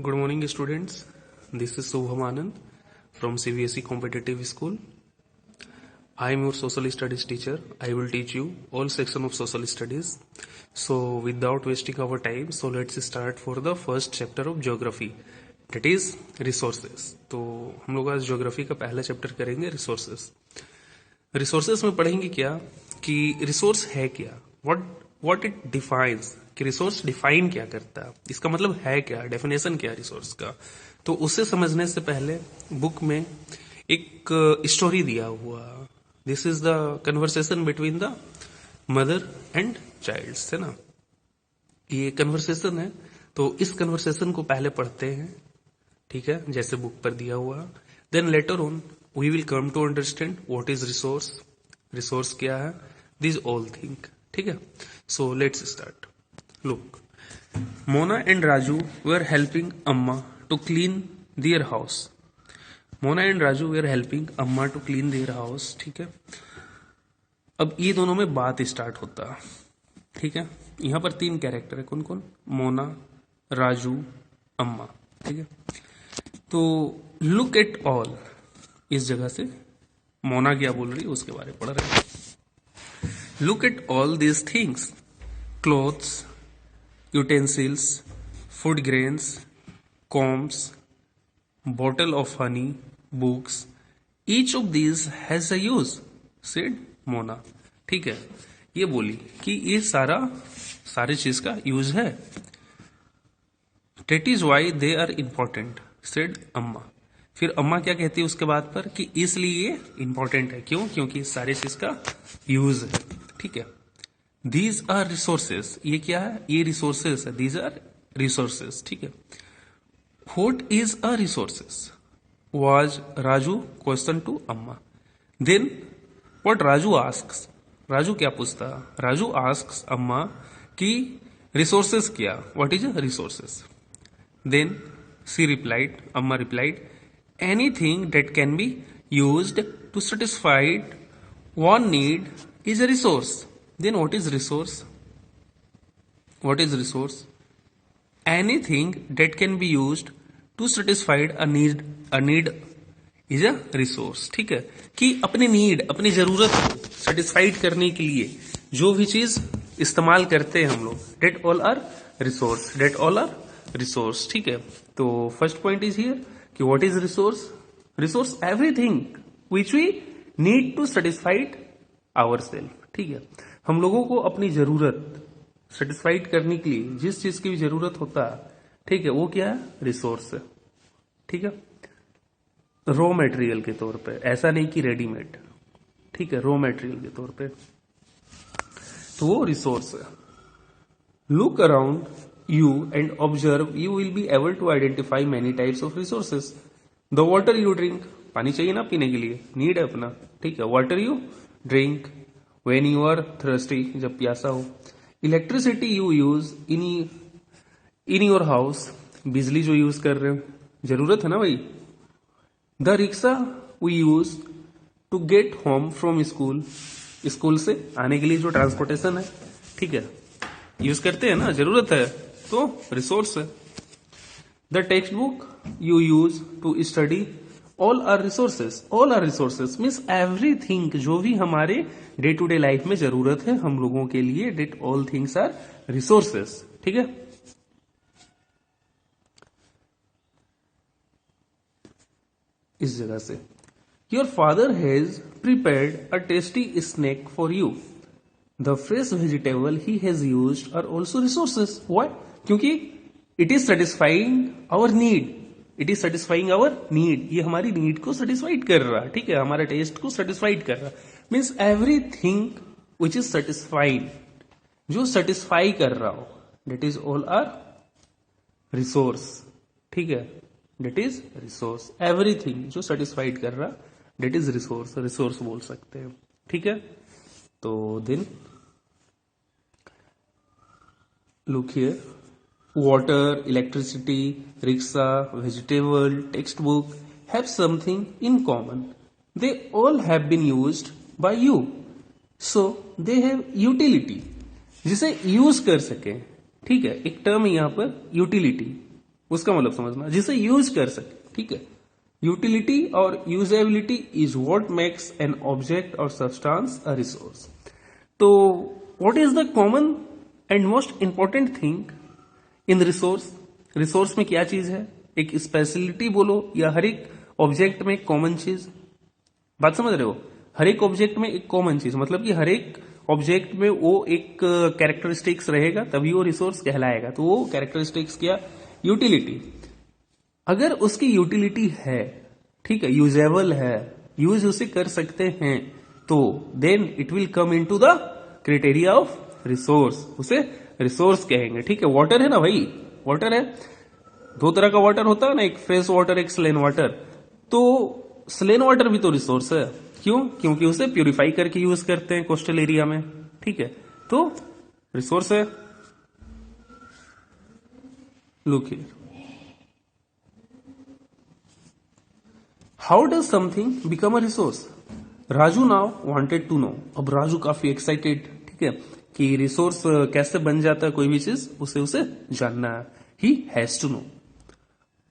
Good morning, students. This is Subham Anand from CBSE Competitive School. I am your social studies teacher. I will teach you all section of social studies. So, without wasting our time, so let's start for the first chapter of geography. That is resources. तो हम लोग आज geography का पहला chapter करेंगे resources. Resources में पढ़ेंगे क्या कि रिसोर्स है क्या, व्हाट इट डिफाइंस, कि रिसोर्स डिफाइन क्या करता है, इसका मतलब है क्या, डेफिनेशन क्या है रिसोर्स का. तो उसे समझने से पहले बुक में एक स्टोरी दिया हुआ. This is the conversation between the mother and child, है ना. ये कन्वर्सेशन है, तो इस कन्वर्सेशन को पहले पढ़ते हैं, ठीक है, जैसे बुक पर दिया हुआ. Then later on we will come to understand what is resource, resource क्या है, दिस ऑल थिंग. ठीक है, so let's start. Look, Mona and Raju were helping Amma to clean their house. Mona and Raju were helping Amma to clean their house. ठीक है, अब ये दोनों में बात स्टार्ट होता है. ठीक है, यहां पर तीन कैरेक्टर है. कौन कौन? मोना, राजू, अम्मा. ठीक है, तो लुक एट ऑल, इस जगह से मोना क्या बोल रही है उसके बारे में पढ़ रहे हैं. Look at all these things, clothes, utensils, food grains, combs, bottle of honey, books. Each of these has a use, said Mona. ठीक है, ये बोली कि ये सारी चीज का यूज है. That is why they are important, said अम्मा. फिर अम्मा क्या कहती है उसके बाद पर कि इसलिए ये इंपॉर्टेंट है. क्यों? क्योंकि सारी चीज का यूज है. ठीक है, These are resources. ये क्या है? ये resources है. These are resources. ठीक है. What is a resources? Was Raju question to Amma. Then what Raju asks? Raju क्या पूछता? Raju asks Amma कि resources क्या? What is a resources? Then she replied, Amma replied, anything that can be used to satisfy one need is a resource. Then what is resource? What is resource? Anything that can be used to satisfy a need is a resource. ठीक है, कि अपने need, अपनी जरूरत को satisfied करने के लिए जो भी चीज इस्तेमाल करते हैं हम लोग, that all are resource, that all are resource. ठीक है, तो फर्स्ट पॉइंट इज हियर कि what is resource? Resource everything which we need to satisfied ourselves. ठीक है, हम लोगों को अपनी जरूरत सेटिस्फाइड करने के लिए जिस चीज की भी जरूरत होता है, ठीक है, वो क्या है? रिसोर्स है. ठीक है, रॉ मटेरियल के तौर पे, ऐसा नहीं कि रेडीमेड. ठीक है, रॉ मटेरियल के तौर पे, तो वो रिसोर्स है. Look around you and observe, you will be able to identify many types of resources. The water you drink, पानी चाहिए ना पीने के लिए, नीड है अपना. ठीक है, water you drink when you are thirsty, जब प्यासा हो. Electricity you use in your house, बिजली जो यूज कर रहे हो, जरूरत है ना भाई. The rickshaw we use to get home from school, school से आने के लिए जो ट्रांसपोर्टेशन है, ठीक है, यूज करते हैं ना, जरूरत है, तो रिसोर्स है. The textbook you use to study, all are resources. All are resources means everything, जो भी हमारे डे टू डे लाइफ में जरूरत है हम लोगों के लिए, that all things are resources. ठीक है, इस जगह से your father has prepared a tasty snack for you. The fresh vegetable he has used are also resources. Why? क्योंकि it is satisfying our need. It is satisfying our need, ये हमारी need को satisfied कर रहा है. ठीक है, हमारे टेस्ट को सेटिस्फाइड कर रहा है. Means everything which is satisfied, जो सेटिस्फाई कर रहा हो, that is all are resource. ठीक है, डेट इज रिसोर्स. एवरीथिंग जो सेटिस्फाइड कर रहा, डेट इज रिसोर्स, रिसोर्स बोल सकते हैं. ठीक है, तो then look here, water, electricity, rickshaw, vegetable, textbook have something in common. They all have been used by you. So they have utility. जिसे यूज कर सके. ठीक है, एक टर्म है यहां पर यूटिलिटी. उसका मतलब समझना, जिसे यूज कर सके, ठीक है। यूटिलिटी और usability is what makes an object और सब्सटेंस अ रिसोर्स। तो what is the common and most important thing in resource? Resource में क्या चीज है? एक स्पेशलिटी बोलो या हर एक ऑब्जेक्ट में एक कॉमन चीज, बात समझ रहे हो? हर एक ऑब्जेक्ट में एक कॉमन चीज, मतलब कि हर एक ऑब्जेक्ट में वो एक कैरेक्टरिस्टिक्स रहेगा, तभी वो रिसोर्स कहलाएगा। तो वो कैरेक्टरिस्टिक्स क्या? यूटिलिटी। अगर उसकी यूटिलिटी है, ठीक है, यूजेबल है, यूज उसे कर सकते हैं, तो then it will come into the criteria of resource, उसे रिसोर्स कहेंगे, ठीक है। वाटर है ना भाई, वाटर है, दो तरह का वाटर होता है ना, एक फ्रेश वाटर, एक स्लेन वाटर। तो स्लेन वाटर भी तो रिसोर्स है, क्यों? क्योंकि उसे प्यूरिफाई करके यूज करते हैं कोस्टल एरिया में, ठीक है, तो रिसोर्स है। Look here, how does something become a resource? Raju now wanted to know. अब राजू काफी एक्साइटेड, ठीक है, कि रिसोर्स कैसे बन जाता है कोई भी चीज, उसे जानना है। He has to know.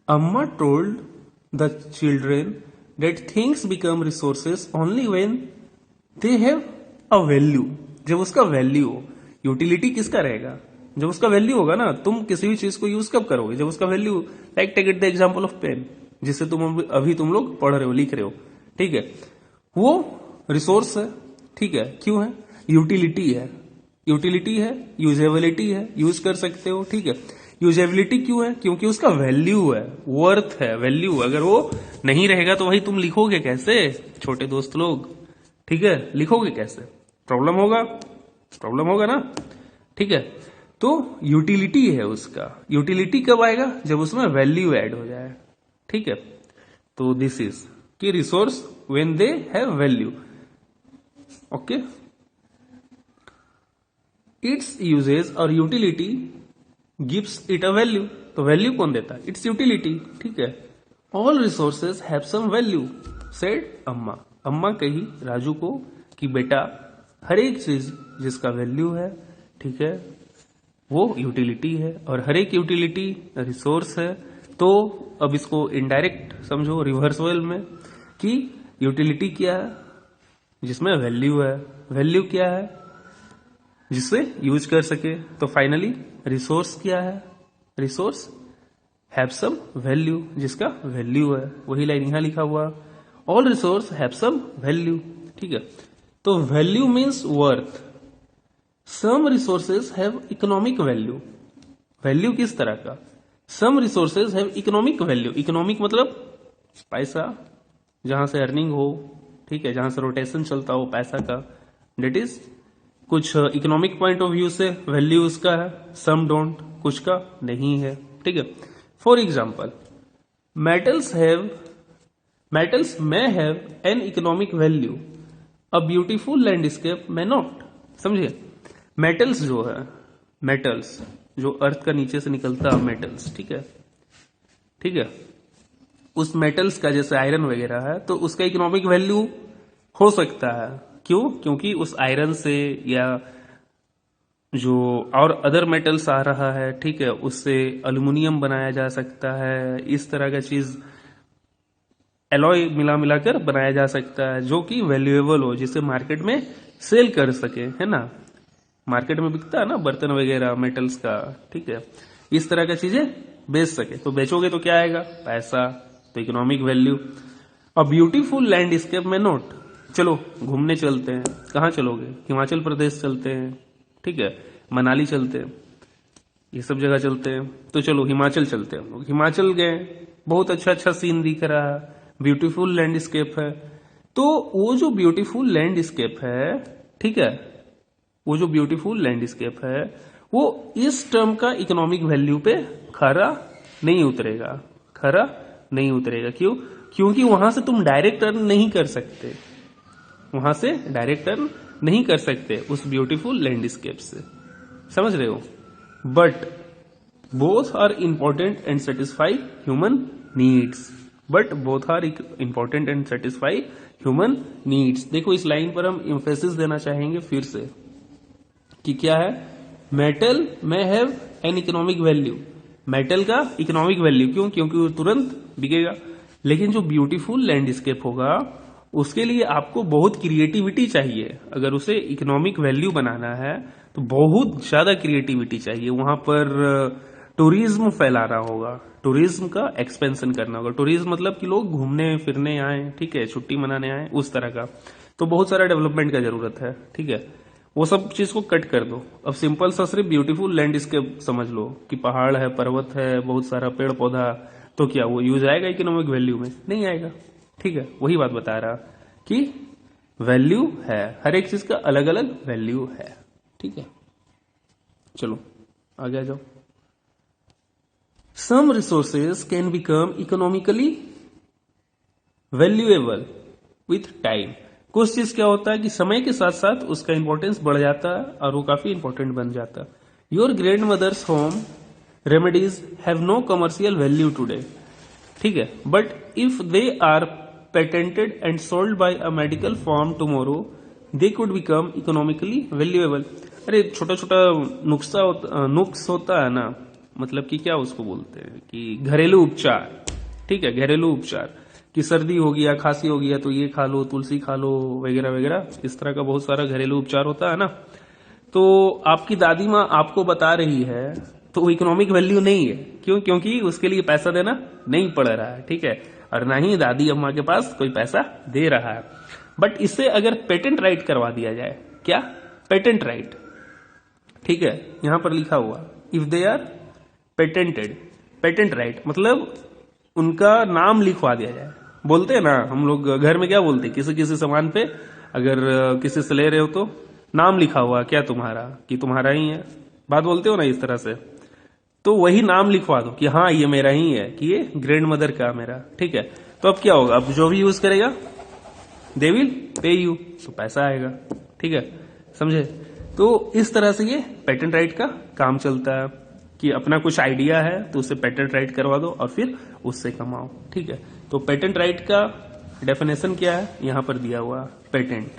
Amma told the children that things become resources only when they have a value। जब उसका वैल्यू हो। यूटिलिटी किसका रहेगा? जब उसका वैल्यू होगा ना। तुम किसी भी चीज को यूज कब करोगे? जब उसका value. Like take it the example of pen, जिसे तुम अभी तुम लोग पढ़ रहे हो, लिख रहे हो, ठीक है, वो रिसोर्स है, ठीक है। क्यों है? यूटिलिटी है, यूटिलिटी है, यूजेबिलिटी है, यूज कर सकते हो, ठीक है। यूजेबिलिटी क्यों है? क्योंकि उसका वैल्यू है, वर्थ है, वैल्यू। अगर वो नहीं रहेगा तो भाई तुम लिखोगे कैसे छोटे दोस्त लोग, ठीक है, लिखोगे कैसे? प्रॉब्लम होगा, प्रॉब्लम होगा ना, ठीक है। तो यूटिलिटी है उसका। यूटिलिटी कब आएगा? जब उसमें वैल्यू ऐड हो जाए, ठीक है। तो दिस इज कि resource when they have value, okay. Its usages और utility gives it a value. तो वैल्यू कौन देता है? इट्स यूटिलिटी, ठीक है। All resources have some value, said Amma. Amma कही राजू को कि बेटा, हर एक चीज जिसका वैल्यू है, ठीक है, वो यूटिलिटी है, और हर एक यूटिलिटी रिसोर्स है। तो अब इसको इनडायरेक्ट समझो, रिवर्सल में, कि यूटिलिटी क्या है? जिसमें वैल्यू है। वैल्यू क्या है? जिससे यूज कर सके। तो फाइनली रिसोर्स क्या है? रिसोर्स हैव सम वैल्यू, जिसका वैल्यू है। वही लाइन यहां लिखा हुआ, all resource have some value, ठीक है। तो value means worth. Some resources have economic value. Value किस तरह का? Some resources have economic value. Economic मतलब पैसा, जहां से अर्निंग हो, ठीक है, जहां से रोटेशन चलता हो पैसा का, डेट इज कुछ इकोनॉमिक पॉइंट ऑफ व्यू से वैल्यू उसका है। सम डोंट, कुछ का नहीं है, ठीक है। For example, metals may have an economic value, a beautiful landscape may not। समझे? मेटल्स जो है, मेटल्स जो अर्थ का नीचे से निकलता है, मेटल्स, ठीक है, ठीक है, उस मेटल्स का जैसे आयरन वगैरह है, तो उसका इकोनॉमिक वैल्यू हो सकता है। क्यों? क्योंकि उस आयरन से या जो और अदर मेटल्स आ रहा है, ठीक है, उससे अल्युमिनियम बनाया जा सकता है। इस तरह का चीज एलॉय मिला मिलाकर बनाया जा सकता है, जो कि वैल्यूएबल हो, जिसे मार्केट में सेल कर सके, है ना। मार्केट में बिकता है ना बर्तन वगैरह मेटल्स का, ठीक है, इस तरह का चीजें बेच सके। तो बेचोगे तो क्या आएगा? पैसा, तो economic value. A beautiful landscape में नोट। चलो घूमने चलते हैं। कहाँ चलोगे? हिमाचल प्रदेश चलते हैं, ठीक है, मनाली चलते हैं, ये सब जगह चलते हैं। तो चलो हिमाचल चलते हैं हम लोग। हिमाचल गए, बहुत अच्छा अच्छा सीन दिख रहा है, ब्यूटीफुल लैंडस्केप है। तो वो जो ब्यूटीफुल लैंडस्केप है, ठीक है, वो जो ब्यूटीफुल लैंडस्केप है, वो इस टर्म का इकोनॉमिक वैल्यू पे खरा नहीं उतरेगा, खरा नहीं उतरेगा। क्यों? क्योंकि वहां से तुम डायरेक्ट अर्न नहीं कर सकते, वहां से डायरेक्ट अर्न नहीं कर सकते उस ब्यूटीफुल लैंडस्केप से, समझ रहे हो। But both are important and satisfy human needs. But both are important and satisfy human needs. देखो इस लाइन पर हम एम्फेसिस देना चाहेंगे फिर से कि क्या है? मेटल में have an economic value. Metal का इकोनॉमिक वैल्यू, क्यों? क्योंकि वो तुरंत बिकेगा। लेकिन जो ब्यूटीफुल लैंडस्केप होगा उसके लिए आपको बहुत क्रिएटिविटी चाहिए। अगर उसे इकोनॉमिक वैल्यू बनाना है तो बहुत ज्यादा क्रिएटिविटी चाहिए। वहां पर टूरिज्म फैलाना होगा, टूरिज्म का एक्सपेंशन करना होगा। टूरिज्म मतलब कि लोग घूमने फिरने आए, ठीक है, छुट्टी मनाने आए, उस तरह का। तो बहुत सारा डेवलपमेंट का जरूरत है, ठीक है। वो सब चीज को कट कर दो। अब सिंपल सा सिर्फ ब्यूटीफुल लैंडस्केप समझ लो कि पहाड़ है, पर्वत है, बहुत सारा पेड़ पौधा, तो क्या वो यूज आएगा इकोनॉमिक वैल्यू में? नहीं आएगा, ठीक है। वही बात बता रहा कि वैल्यू है, हर एक चीज का अलग अलग वैल्यू है, ठीक है। चलो आगे आ जाओ। Some resources can become economically valuable with time. कुछ चीज क्या होता है कि समय के साथ साथ उसका इंपॉर्टेंस बढ़ जाता है और वो काफी इंपॉर्टेंट बन जाता है। Your grandmother's home remedies have no commercial value today, ठीक है, but if they are patented and sold by a medical form tomorrow they could become economically valuable. अरे छोटा छोटा नुक्स होता है ना, मतलब कि क्या उसको बोलते हैं कि घरेलू उपचार, ठीक है, घरेलू उपचार कि सर्दी हो गया, खांसी हो गया तो ये खा लो, तुलसी खा लो, वगैरह वगैरह, इस तरह का बहुत सारा घरेलू उपचार होता है ना। तो आपकी दादी माँ आपको बता रही है तो इकोनॉमिक वैल्यू नहीं है, क्यों? क्योंकि उसके लिए पैसा देना नहीं पड़ रहा है, ठीक है, और ना ही दादी अम्मा के पास कोई पैसा दे रहा है। बट इससे अगर पेटेंट राइट करवा दिया जाए, क्या? पेटेंट राइट, ठीक है, यहां पर लिखा हुआ if they are patented, patent right मतलब उनका नाम लिखवा दिया जाए। बोलते हैं ना हम लोग घर में, क्या बोलते हैं, किसी किसी सामान पे अगर किसी से ले रहे हो तो नाम लिखा हुआ, क्या तुम्हारा, कि तुम्हारा ही है, बात बोलते हो ना इस तरह से। तो वही नाम लिखवा दो कि हाँ ये मेरा ही है, कि ये ग्रैंड मदर का मेरा, ठीक है। तो अब क्या होगा, अब जो भी यूज करेगा दे विल पे यू, तो पैसा आएगा, ठीक है, समझे। तो इस तरह से ये पेटेंट राइट का काम चलता है कि अपना कुछ आइडिया है तो उसे पेटेंट राइट करवा दो और फिर उससे कमाओ, ठीक है। तो पेटेंट राइट का डेफिनेशन क्या है, यहां पर दिया हुआ, patent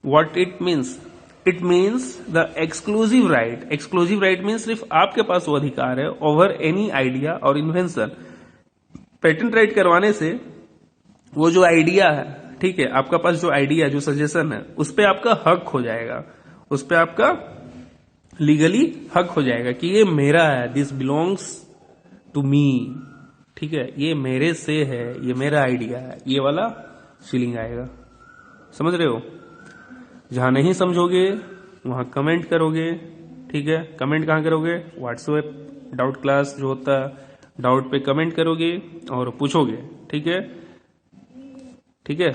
what it means, it means the exclusive right. Exclusive right means सिर्फ आपके पास वो अधिकार है ओवर एनी आइडिया और इन्वेंशन। पेटेंट राइट करवाने से वो जो आइडिया है, ठीक है, आपका पास जो आइडिया, जो सजेशन है, उस पर आपका हक हो जाएगा, उस पर आपका लीगली हक हो जाएगा कि ये मेरा है, दिस बिलोंग्स टू मी, ठीक है, ये मेरे से है, ये मेरा आइडिया है, ये वाला फीलिंग आएगा। समझ रहे हो? जहां नहीं समझोगे वहां कमेंट करोगे, ठीक है। कमेंट कहां करोगे? व्हाट्सएप डाउट क्लास जो होता है, डाउट पे कमेंट करोगे और पूछोगे, ठीक है, ठीक है।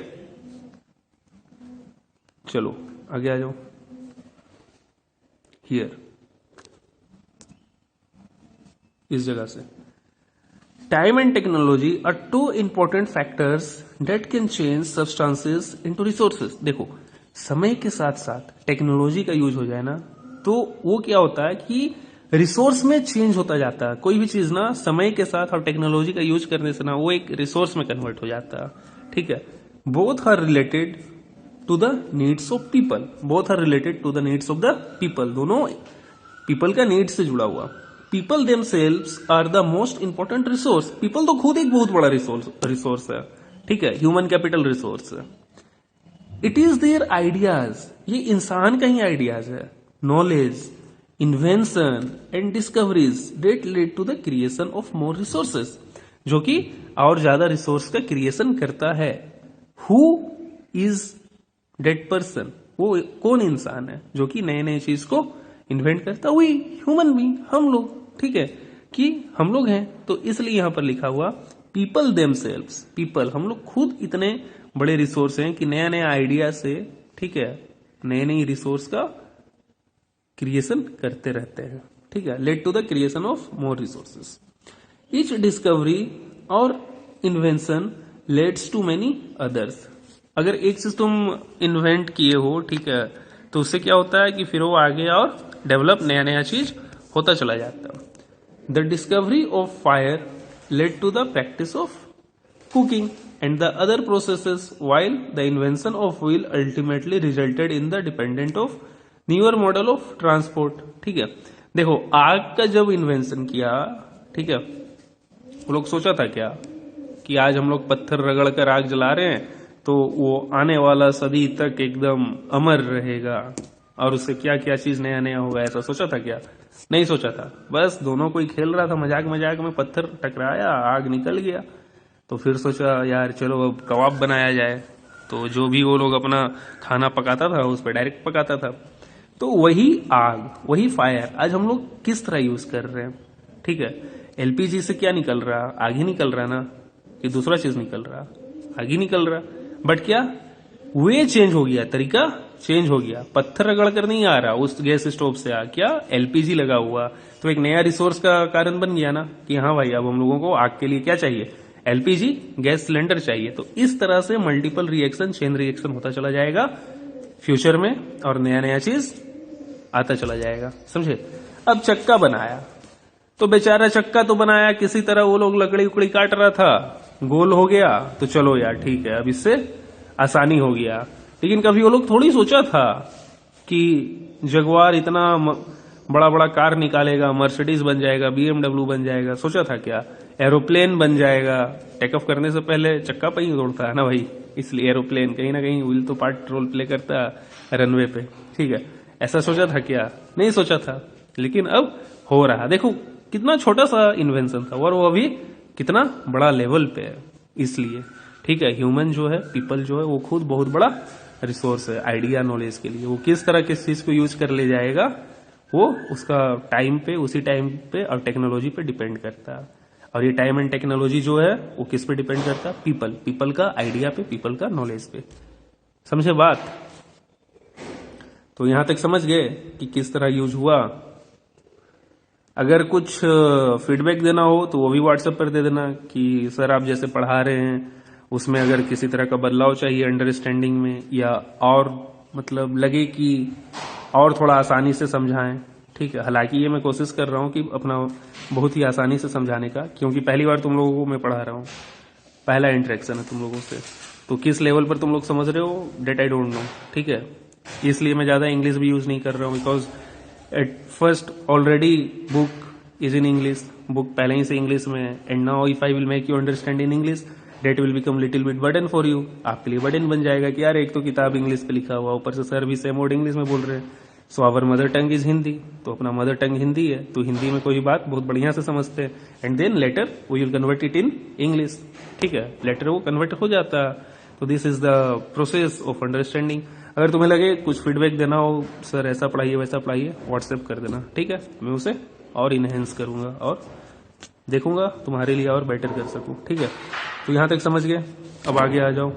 चलो आगे आ जाओ। हियर, इस जगह से, time and technology are two important factors that can change substances into resources. देखो, समय के साथ साथ टेक्नोलॉजी का यूज हो जाए ना तो वो क्या होता है कि रिसोर्स में चेंज होता जाता है। कोई भी चीज ना समय के साथ और टेक्नोलॉजी का यूज करने से ना वो एक रिसोर्स में कन्वर्ट हो जाता है, ठीक है। Both are related to the needs of people, both are related to the needs of the people, दोनों पीपल का नीड से जुड़ा हुआ। People themselves are the most important resource. People तो खुद एक बहुत बड़ा रिसोर्स है, ठीक है, ह्यूमन कैपिटल रिसोर्स है। इट इज देयर आइडियाज, ये इंसान का ही आइडियाज है, knowledge, invention and discoveries that lead to the creation of more resources, जो कि और ज्यादा रिसोर्स का क्रिएशन करता है। हु इज डेट पर्सन, वो कौन इंसान है जो कि नए नए चीज को इन्वेंट करता? वही ह्यूमन बीइंग, हम लोग, ठीक है, कि हम लोग हैं। तो इसलिए यहां पर लिखा हुआ पीपल देमसेल्व्स, पीपल, हम लोग खुद इतने बड़े रिसोर्स हैं कि नया नया आइडिया से, ठीक है, नए नए रिसोर्स का क्रिएशन करते रहते हैं, ठीक है, led to the creation of more resources. Each discovery और invention leads to many others. अगर एक चीज तुम इन्वेंट किए हो, ठीक है, तो उससे क्या होता है कि फिर वो आगे और डेवलप नया नया चीज होता चला जाता है। The discovery of fire led to the practice of cooking and the other processes, while the invention of wheel ultimately resulted in the dependent of newer model of transport, ठीक है। देखो आग का जब इन्वेंशन किया, ठीक है, वो लोग सोचा था क्या कि आज हम लोग पत्थर रगड़ कर आग जला रहे हैं तो वो आने वाला सदी तक एकदम अमर रहेगा और उससे क्या क्या चीज नया नया होगा, ऐसा सोचा था क्या? नहीं सोचा था। बस दोनों कोई खेल रहा था, मजाक मजाक में पत्थर टकराया, आग निकल गया। तो फिर सोचा यार चलो अब कबाब बनाया जाए। तो जो भी वो लोग अपना खाना पकाता था उस पर डायरेक्ट पकाता था। तो वही आग, वही फायर आज हम लोग किस तरह यूज कर रहे हैं, ठीक है। एलपीजी से क्या निकल रहा? आग ही निकल रहा ना, कि दूसरा चीज निकल रहा? आग ही निकल रहा। बट क्या वे चेंज हो गया, तरीका चेंज हो गया। पत्थर रगड़ कर नहीं आ रहा उस गैस स्टोव से, आ क्या एलपीजी लगा हुआ। तो एक नया रिसोर्स का कारण बन गया ना कि हाँ भाई अब हम लोगों को आग के लिए क्या चाहिए, एलपीजी गैस सिलेंडर चाहिए। तो इस तरह से मल्टीपल रिएक्शन, चेन रिएक्शन होता चला जाएगा फ्यूचर में और नया नया चीज आता चला जाएगा, समझे। अब चक्का बनाया तो बेचारा चक्का तो बनाया किसी तरह, वो लोग लकड़ी उकड़ी काट रहा था, गोल हो गया तो चलो यार ठीक है अब इससे आसानी हो गया। लेकिन कभी वो लोग थोड़ी सोचा था कि जगुआर इतना बड़ा बड़ा कार निकालेगा, मर्सिडीज बन जाएगा, बीएमडब्ल्यू बन जाएगा। सोचा था क्या एरोप्लेन बन जाएगा? टेक ऑफ करने से पहले चक्का पे ही दौड़ता है ना भाई, इसलिए एरोप्लेन कहीं ना कहीं व्हील तो पार्ट रोल प्ले करता है रनवे पे, ठीक है। ऐसा सोचा था क्या? नहीं सोचा था। लेकिन अब हो रहा, देखो कितना छोटा सा इन्वेंशन था और वो अभी कितना बड़ा लेवल पे है। इसलिए ठीक है, ह्यूमन जो है, पीपल जो है, वो खुद बहुत बड़ा रिसोर्स है आइडिया नॉलेज के लिए। वो किस तरह किस चीज को यूज कर ले जाएगा वो उसका टाइम पे, उसी टाइम पे और टेक्नोलॉजी पे डिपेंड करता है। और ये टाइम एंड टेक्नोलॉजी जो है वो किस पे डिपेंड करता है? पीपल का आइडिया पे, पीपल का नॉलेज पे। समझे बात? तो यहां तक समझ गए कि किस तरह यूज हुआ। अगर कुछ फीडबैक देना हो तो वो भी व्हाट्सएप पर दे देना कि सर आप जैसे पढ़ा रहे हैं उसमें अगर किसी तरह का बदलाव चाहिए अंडरस्टैंडिंग में, या और मतलब लगे कि और थोड़ा आसानी से समझाएं, ठीक है। हालांकि ये मैं कोशिश कर रहा हूं कि अपना बहुत ही आसानी से समझाने का, क्योंकि पहली बार तुम लोगों को मैं पढ़ा रहा हूं, पहला इंटरेक्शन है तुम लोगों से। तो किस लेवल पर तुम लोग समझ रहे हो डेट आई डोंट नो, ठीक है। इसलिए मैं ज्यादा इंग्लिश भी यूज नहीं कर रहा हूं, because at first already book is in English, book पहले ही से इंग्लिश में है। And now if I will make you understand in English that will become little bit burden for you. आपके लिए बर्डन बन जाएगा कि यार एक तो किताब इंग्लिश पे लिखा हुआ, ऊपर से सर भी सेम वर्ड इंग्लिश में बोल रहे हैं। So our mother tongue is Hindi, तो अपना मदर टंग हिंदी है, तो हिंदी में कोई बात बहुत बढ़िया से समझते हैं। And then later we will convert it in English, ठीक है। लेटर वो कन्वर्ट हो जाता है। तो this is the process of understanding. अगर तुम्हें लगे कुछ फीडबैक देना हो, सर ऐसा पढ़ाइए वैसा पढ़ाइए, व्हाट्सएप कर देना, ठीक है। मैं उसे और इनहेंस करूंगा और देखूंगा तुम्हारे लिए और बेटर कर सकूं, ठीक है। तो यहां तक समझ गए, अब आगे आ जाओ।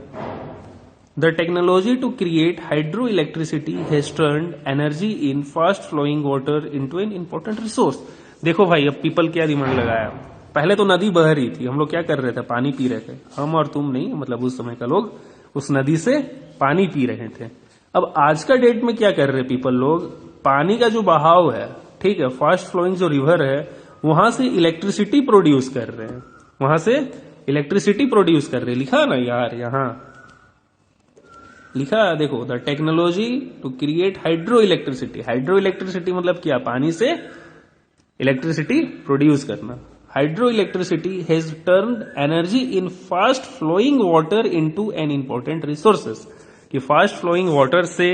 The technology to create hydro electricity has turned energy in fast flowing water into an important resource. देखो भाई अब पीपल क्या दिमाग लगाया, पहले तो नदी बह रही थी, हम लोग क्या कर रहे थे, पानी पी रहे थे। हम और तुम नहीं, मतलब उस समय का लोग उस नदी से पानी पी रहे थे। अब आज का डेट में क्या कर रहे पीपल लोग, पानी का जो बहाव है, ठीक है, फास्ट फ्लोइंग जो रिवर है, वहां से इलेक्ट्रिसिटी प्रोड्यूस कर रहे हैं, वहां से इलेक्ट्रिसिटी प्रोड्यूस कर रहे हैं। लिखा ना यार, यहां लिखा देखो, the technology to create hydro electricity. Hydro electricity मतलब क्या, पानी से इलेक्ट्रिसिटी प्रोड्यूस करना। Hydro electricity has turned energy in fast flowing water into an important resources, कि फास्ट फ्लोइंग वाटर से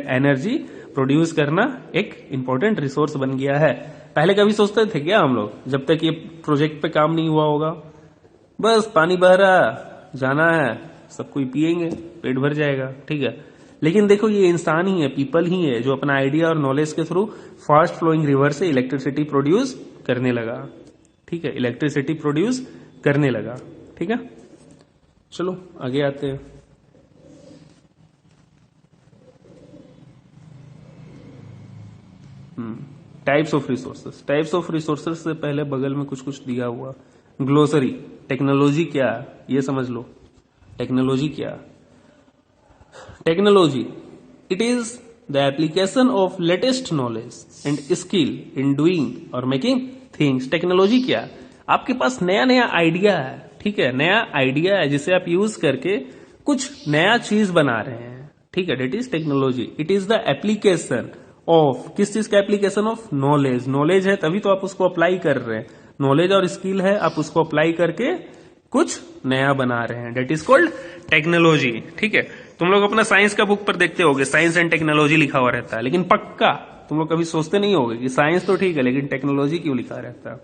एनर्जी प्रोड्यूस करना एक इंपॉर्टेंट रिसोर्स बन गया है। पहले कभी सोचते थे क्या हम लोग, जब तक ये प्रोजेक्ट पे काम नहीं हुआ होगा, बस पानी बह रहा जाना है, सब कोई पिएंगे, पेट भर जाएगा, ठीक है। लेकिन देखो ये इंसान ही है, पीपल ही है, जो अपना आइडिया और नॉलेज के थ्रू फास्ट फ्लोइंग रिवर से इलेक्ट्रिसिटी प्रोड्यूस करने लगा, ठीक है, इलेक्ट्रिसिटी प्रोड्यूस करने लगा, ठीक है। चलो आगे आते हैं। Types of resources. Types of resources से पहले बगल में कुछ कुछ दिया हुआ, ग्लोसरी। टेक्नोलॉजी क्या है ये समझ लो। टेक्नोलॉजी क्या? Technology, it is the application of latest knowledge and skill in doing और मेकिंग थिंग्स। टेक्नोलॉजी क्या? आपके पास नया नया आइडिया है, ठीक है, नया आइडिया है जिसे आप यूज करके कुछ नया चीज बना रहे हैं, ठीक है, that is technology. It is the application of, किस चीज का एप्लीकेशन ऑफ, नॉलेज। नॉलेज है तभी तो आप उसको अप्लाई कर रहे हैं, नॉलेज और स्किल है, आप उसको अप्लाई करके कुछ नया बना रहे हैं, डेट इज कॉल्ड टेक्नोलॉजी। ठीक है, तुम लोग अपना साइंस का बुक पर देखते होगे साइंस एंड टेक्नोलॉजी लिखा हुआ रहता है, लेकिन पक्का तुम लोग कभी सोचते नहीं होगे कि साइंस तो ठीक है लेकिन टेक्नोलॉजी क्यों लिखा रहता है,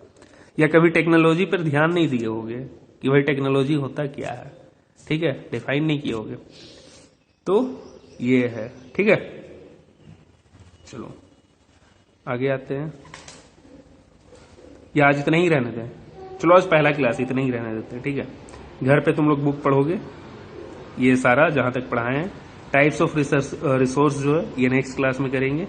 या कभी टेक्नोलॉजी पर ध्यान नहीं दिए होगे कि भाई टेक्नोलॉजी होता क्या है। ठीक है, डिफाइन नहीं किए होगे। तो ये है, ठीक है। चलो आगे आते हैं, या आज इतना ही रहने दें। चलो आज पहला क्लास इतना ही रहने देते हैं, ठीक है। घर पे तुम लोग बुक पढ़ोगे, ये सारा जहां तक पढ़ाए हैं। टाइप्स ऑफ रिसोर्स जो है ये नेक्स्ट क्लास में करेंगे।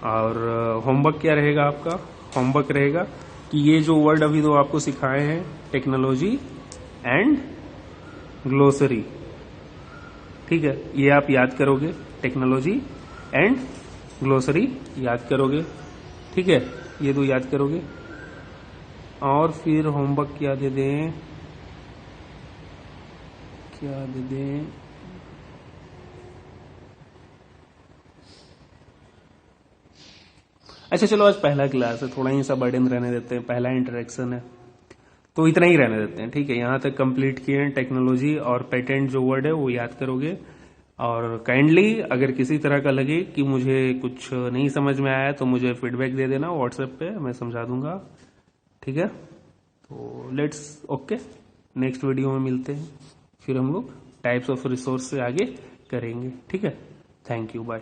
और होमवर्क क्या रहेगा आपका, होमवर्क रहेगा कि ये जो वर्ड अभी दो आपको सिखाए हैं, टेक्नोलॉजी एंड ग्लोसरी, ठीक है, ये आप याद करोगे, टेक्नोलॉजी एंड ग्लोसरी याद करोगे, ठीक है, ये दो याद करोगे। और फिर होमवर्क क्या दे दें, क्या दे दें, अच्छा चलो आज पहला क्लास है, थोड़ा ही सा बर्डन रहने देते हैं, पहला इंटरेक्शन है तो इतना ही रहने देते हैं, ठीक है। यहां तक कंप्लीट किए हैं, टेक्नोलॉजी और पेटेंट जो वर्ड है वो याद करोगे। और काइंडली अगर किसी तरह का लगे कि मुझे कुछ नहीं समझ में आया तो मुझे फीडबैक दे देना व्हाट्सएप पे, मैं समझा दूंगा, ठीक है। तो लेट्स ओके, नेक्स्ट वीडियो में मिलते हैं, फिर हम लोग टाइप्स ऑफ रिसोर्स से आगे करेंगे, ठीक है। Thank you, bye.